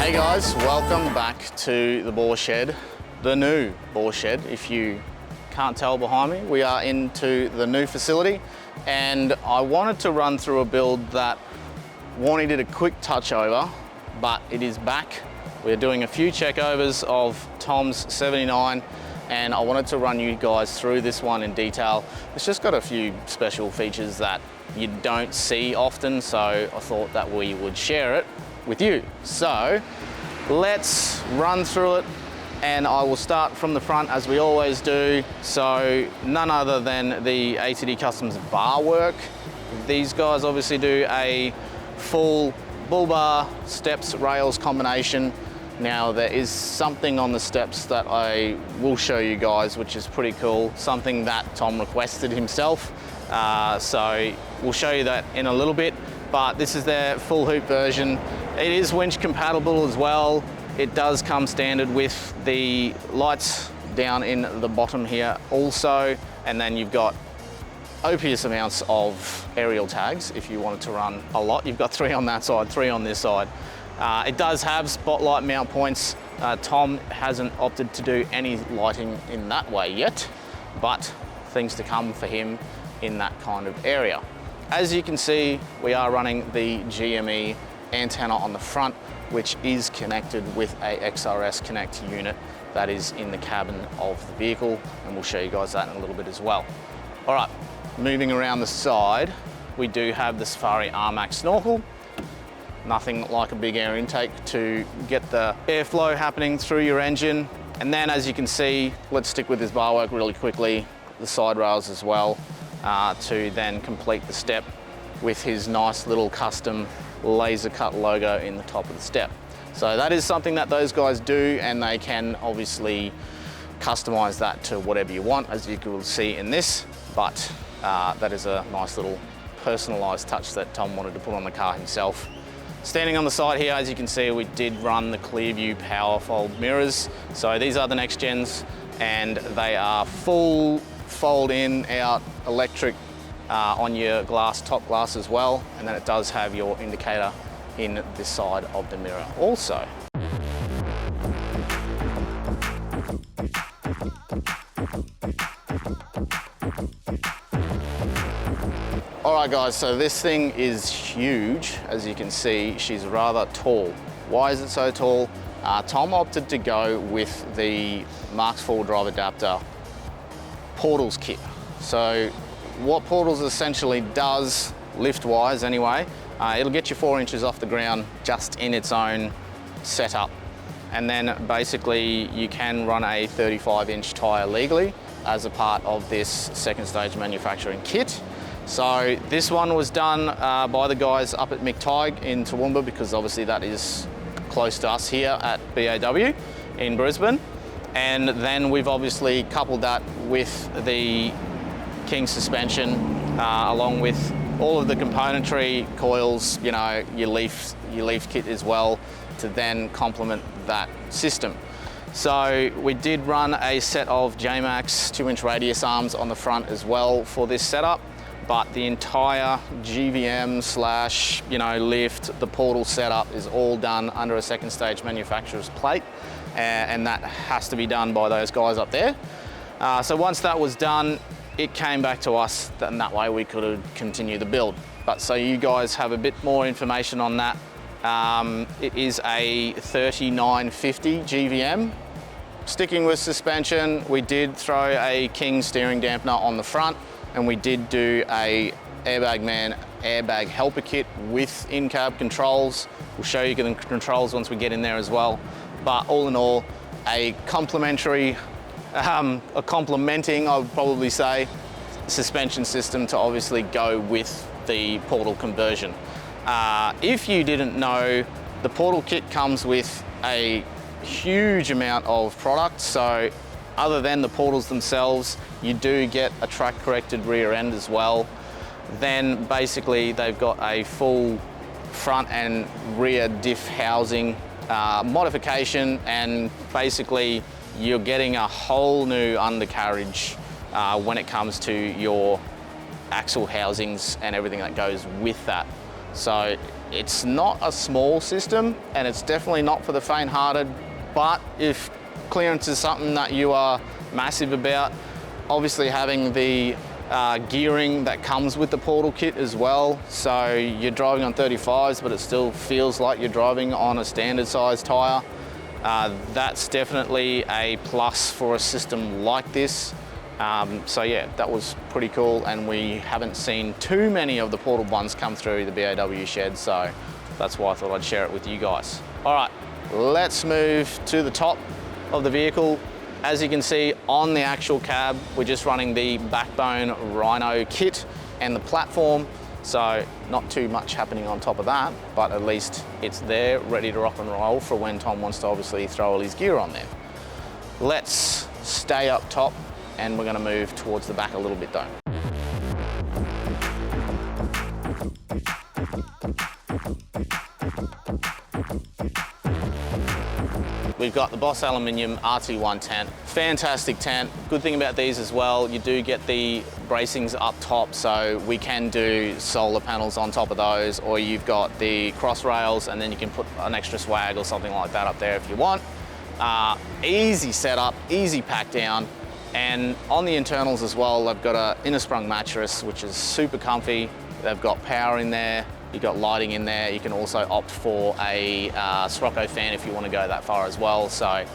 Hey guys, welcome back to the BAW shed, the new BAW shed. If you can't tell behind me, we are into the new facility, and I wanted to run through a build that Warnie did a quick touch over, but it is back. We're doing a few checkovers of Tom's 79, and I wanted to run you guys through this one in detail. It's just got a few special features that you don't see often, so I thought that we would share it with you. So let's run through it, and I will start from the front as we always do. So none other than the ATD Customs bar work. These guys obviously do a full bull bar steps rails combination. Now there is something on the steps that I will show you guys, which is pretty cool, something that Tom requested himself. So we'll show you that in a little bit, but this is their full hoop version. It is winch compatible as well. It does come standard with the lights down in the bottom here also, and then you've got copious amounts of aerial tags if you wanted to run a lot. You've got 3 on that side, 3 on this side. It does have spotlight mount points. Tom hasn't opted to do any lighting in that way yet, but things to come for him in that kind of area. As you can see, we are running the GME antenna on the front, which is connected with a XRS Connect unit that is in the cabin of the vehicle, and we'll show you guys that in a little bit as well. All right, moving around the side, we do have the Safari RMAX Snorkel. Nothing like a big air intake to get the airflow happening through your engine. And then as you can see, let's stick with this bar work really quickly, the side rails as well, to then complete the step with his nice little custom laser cut logo in the top of the step. So that is something that those guys do, and they can obviously customize that to whatever you want, as you will see in this, but that is a nice little personalized touch that Tom wanted to put on the car himself. Standing on the side here, as you can see, we did run the Clearview Power Fold mirrors. So these are the next gens, and they are full fold in, out, electric on your glass, top glass as well. And then it does have your indicator in this side of the mirror also. All right guys, so this thing is huge. As you can see, she's rather tall. Why is it so tall? Tom opted to go with the Mark's 4 drive adapter portals kit. So what portals essentially does, lift-wise anyway, it'll get you 4 inches off the ground just in its own setup. And then basically you can run a 35-inch tyre legally as a part of this second stage manufacturing kit. So this one was done by the guys up at McTighe in Toowoomba, because obviously that is close to us here at BAW in Brisbane. And then we've obviously coupled that with the King suspension, along with all of the componentry, coils, you know, your leaf kit as well, to then complement that system. So we did run a set of J-Max 2-inch radius arms on the front as well for this setup, but the entire GVM slash, you know, lift, the portal setup is all done under a second stage manufacturer's plate, and that has to be done by those guys up there. So once that was done, it came back to us, and that way we could continue the build. But so you guys have a bit more information on that. It is a 3950 GVM. Sticking with suspension, we did throw a King steering dampener on the front, and we did do a Airbag Man airbag helper kit with in-cab controls. We'll show you the controls once we get in there as well. But all in all, a complementing, I would probably say, suspension system to obviously go with the portal conversion. If you didn't know, the portal kit comes with a huge amount of product. So other than the portals themselves, you do get a track corrected rear end as well. Then basically they've got a full front and rear diff housing modification, and basically you're getting a whole new undercarriage when it comes to your axle housings and everything that goes with that. So It's not a small system, and it's definitely not for the faint-hearted, but if clearance is something that you are massive about, obviously having the gearing that comes with the portal kit as well, so you're driving on 35s but it still feels like you're driving on a standard size tyre. That's definitely a plus for a system like this. So yeah, that was pretty cool, and we haven't seen too many of the portal ones come through the BAW shed, so that's why I thought I'd share it with you guys. All right, let's move to the top of the vehicle. As you can see on the actual cab, we're just running the backbone Rhino kit and the platform, so not too much happening on top of that, but at least it's there ready to rock and roll for when Tom wants to obviously throw all his gear on there. Let's stay up top, and we're going to move towards the back a little bit though. We've got the Boss Aluminium RT1 tent. Fantastic tent. Good thing about these as well, you do get the bracings up top, so we can do solar panels on top of those, or you've got the cross rails and then you can put an extra swag or something like that up there if you want. Easy setup, easy pack down. And on the internals as well, they've got a inner sprung mattress, which is super comfy. They've got power in there. You've got lighting in there. You can also opt for a Snorkel fan if you want to go that far as well. So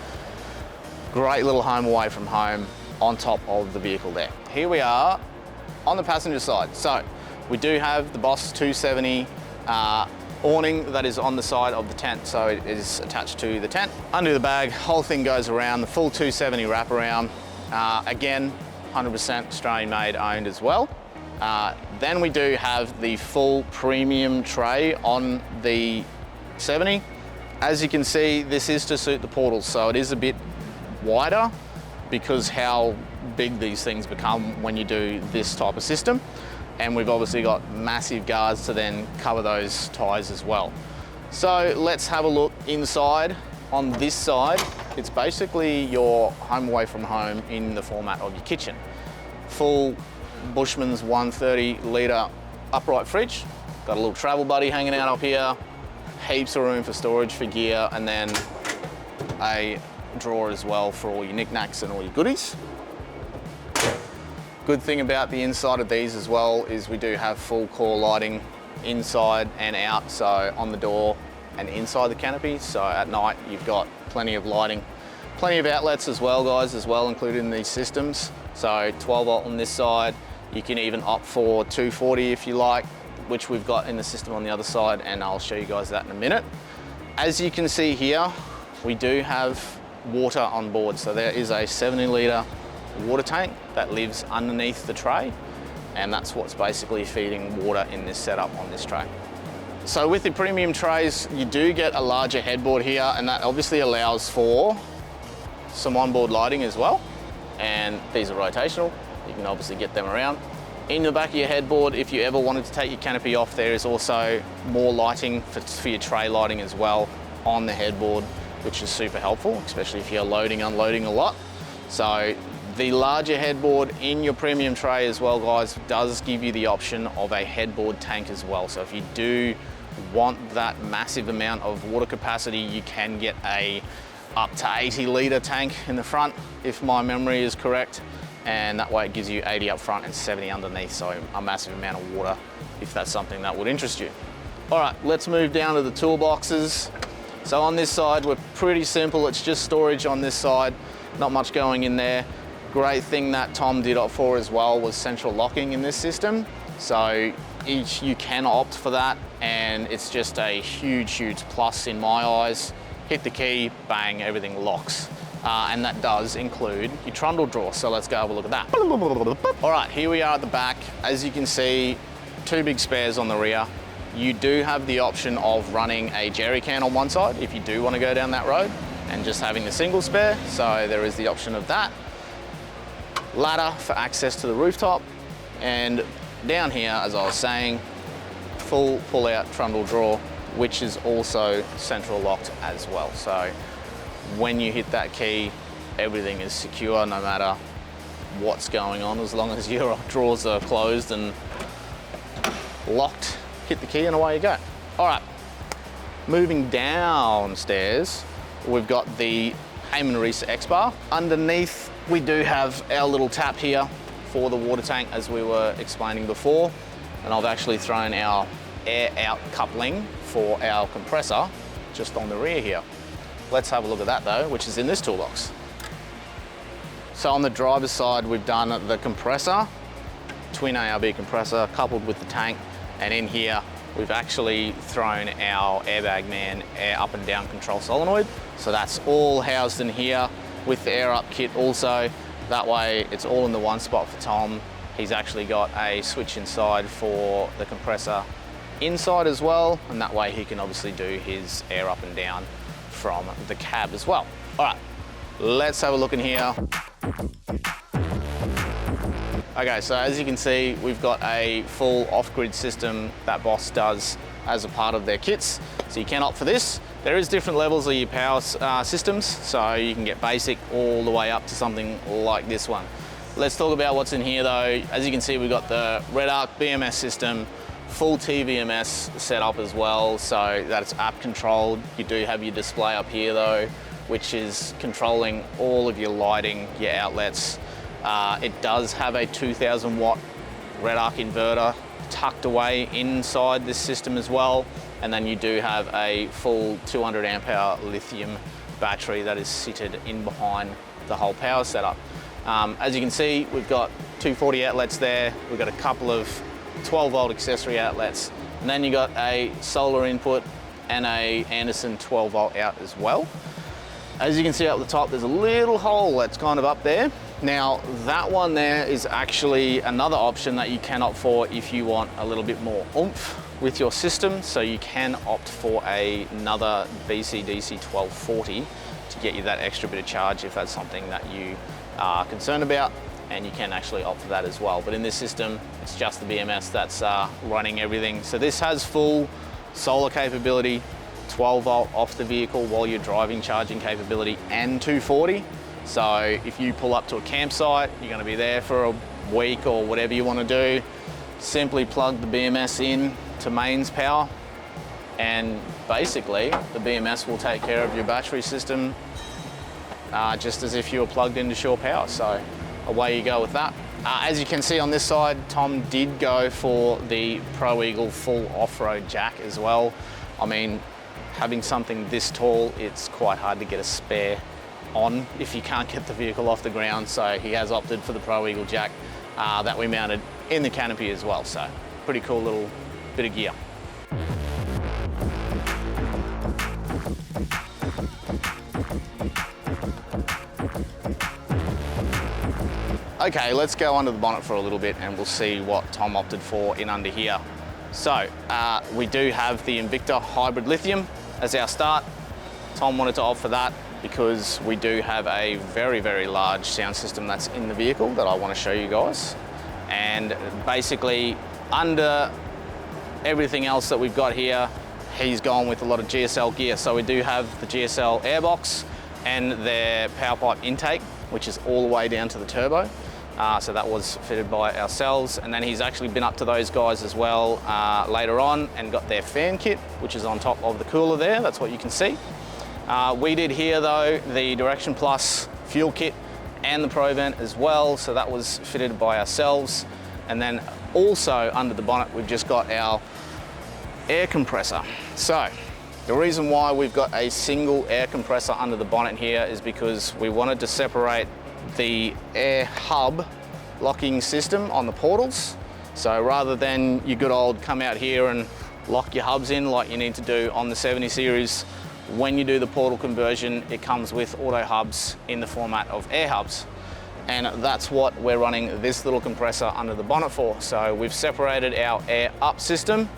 great little home away from home on top of the vehicle there. Here we are on the passenger side. So we do have the Boss 270 awning that is on the side of the tent. So it is attached to the tent. Under the bag, whole thing goes around, the full 270 wraparound. Again, 100% Australian made, owned as well. Then we do have the full premium tray on the 70. As you can see, this is to suit the portals, so it is a bit wider because how big these things become when you do this type of system. And we've obviously got massive guards to then cover those tyres as well. So let's have a look inside. On this side, it's basically your home away from home in the format of your kitchen. Full Bushman's 130 litre upright fridge. Got a little travel buddy hanging out up here. Heaps of room for storage for gear, and then a drawer as well for all your knickknacks and all your goodies. Good thing about the inside of these as well is we do have full core lighting inside and out, so on the door and inside the canopy. So at night you've got plenty of lighting, plenty of outlets as well, guys, as well included in these systems. So 12 volt on this side. You can even opt for 240 if you like, which we've got in the system on the other side, and I'll show you guys that in a minute. As you can see here, we do have water on board. So there is a 70 litre water tank that lives underneath the tray, and that's what's basically feeding water in this setup on this tray. So with the premium trays, you do get a larger headboard here, and that obviously allows for some onboard lighting as well. And these are rotational. You can obviously get them around. In the back of your headboard, if you ever wanted to take your canopy off, there is also more lighting for your tray lighting as well on the headboard, which is super helpful, especially if you're loading, unloading a lot. So the larger headboard in your premium tray as well, guys, does give you the option of a headboard tank as well. So if you do want that massive amount of water capacity, you can get a up to 80 litre tank in the front, if my memory is correct. And that way it gives you 80 up front and 70 underneath, so a massive amount of water if that's something that would interest you. All right, let's move down to the toolboxes. So on this side, we're pretty simple. It's just storage on this side, not much going in there. Great thing that Tom did opt for as well was central locking in this system. So you can opt for that, and it's just a huge, huge plus in my eyes. Hit the key, bang, everything locks. And that does include your trundle drawer. So let's go have a look at that. All right, here we are at the back. As you can see, two big spares on the rear. You do have the option of running a jerry can on one side if you do want to go down that road, and just having the single spare. So there is the option of that. Ladder for access to the rooftop. And down here, as I was saying, full pull-out trundle drawer, which is also central locked as well. So when you hit that key, everything is secure no matter what's going on, as long as your drawers are closed and locked. Hit the key and away you go. All right, moving downstairs, we've got the Heyman Reese X-Bar. Underneath, we do have our little tap here for the water tank, as we were explaining before. And I've actually thrown our air out coupling for our compressor just on the rear here. Let's have a look at that though, which is in this toolbox. So on the driver's side, we've done the compressor, twin ARB compressor coupled with the tank. And in here, we've actually thrown our airbag man air up and down control solenoid. So that's all housed in here with the air up kit also. That way it's all in the one spot for Tom. He's actually got a switch inside for the compressor inside as well. And that way he can obviously do his air up and down from the cab as well. All right, let's have a look in here. Okay, so as you can see, we've got a full off-grid system that Boss does as a part of their kits. So you can opt for this. There is different levels of your power systems, so you can get basic all the way up to something like this one. Let's talk about what's in here though. As you can see, we've got the Red Arc BMS system, full TVMS set up as well, so that it's app controlled. You do have your display up here though, which is controlling all of your lighting, your outlets. It does have a 2000 watt Red Arc inverter tucked away inside this system as well. And then you do have a full 200 amp hour lithium battery that is seated in behind the whole power setup. As you can see, we've got 240 outlets there. We've got a couple of 12 volt accessory outlets. And then you got a solar input and a Anderson 12 volt out as well. As you can see up the top, there's a little hole that's kind of up there. Now that one there is actually another option that you can opt for if you want a little bit more oomph with your system. So you can opt for another BC-DC 1240 to get you that extra bit of charge if that's something that you are concerned about, and you can actually opt for that as well. But in this system, it's just the BMS that's running everything. So this has full solar capability, 12 volt off the vehicle while you're driving, charging capability, and 240. So if you pull up to a campsite, you're going to be there for a week or whatever you want to do, simply plug the BMS in to mains power, and basically the BMS will take care of your battery system just as if you were plugged into shore power. So away you go with that. As you can see on this side, Tom did go for the Pro Eagle full off-road jack as well. I mean, having something this tall, it's quite hard to get a spare on if you can't get the vehicle off the ground. So he has opted for the Pro Eagle jack that we mounted in the Canopy as well. So pretty cool little bit of gear. Okay, let's go under the bonnet for a little bit and we'll see what Tom opted for in under here. So we do have the Invicta Hybrid Lithium as our start. Tom wanted to opt for that because we do have a very, very large sound system that's in the vehicle that I want to show you guys. And basically under everything else that we've got here, he's gone with a lot of GSL gear. So we do have the GSL airbox and their power pipe intake, which is all the way down to the turbo. So that was fitted by ourselves. And then he's actually been up to those guys as well later on and got their fan kit, which is on top of the cooler there. That's what you can see. We did here though the Direction Plus fuel kit and the Pro Vent as well. So that was fitted by ourselves. And then also under the bonnet, we've just got our air compressor. So the reason why we've got a single air compressor under the bonnet here is because we wanted to separate the air hub locking system on the portals. So rather than your good old come out here and lock your hubs in like you need to do on the 70 series, when you do the portal conversion, it comes with auto hubs in the format of air hubs. And that's what we're running this little compressor under the bonnet for. So we've separated our air up system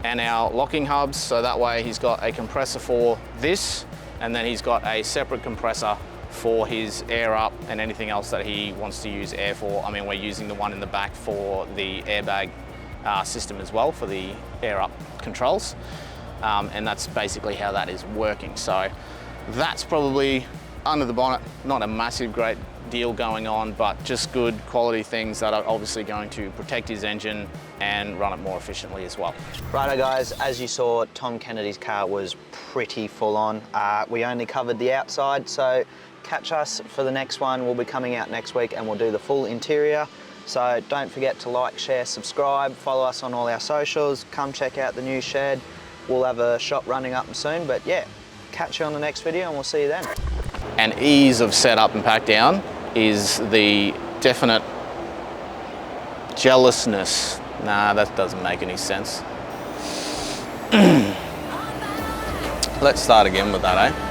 and our locking hubs, so that way he's got a compressor for this, and then he's got a separate compressor for his air up and anything else that he wants to use air for. I mean, we're using the one in the back for the airbag system as well for the air up controls. And that's basically how that is working. So that's probably under the bonnet, not a massive great deal going on, but just good quality things that are obviously going to protect his engine and run it more efficiently as well. Righto guys, as you saw, Tom Kennedy's car was pretty full on. We only covered the outside, so catch us for the next one. We'll be coming out next week and we'll do the full interior. So don't forget to like, share, subscribe, follow us on all our socials, come check out the new shed. We'll have a shop running up soon, but yeah, catch you on the next video and we'll see you then. And ease of setup and pack down is the definite jealousness. Nah, that doesn't make any sense. Let's start again with that, eh?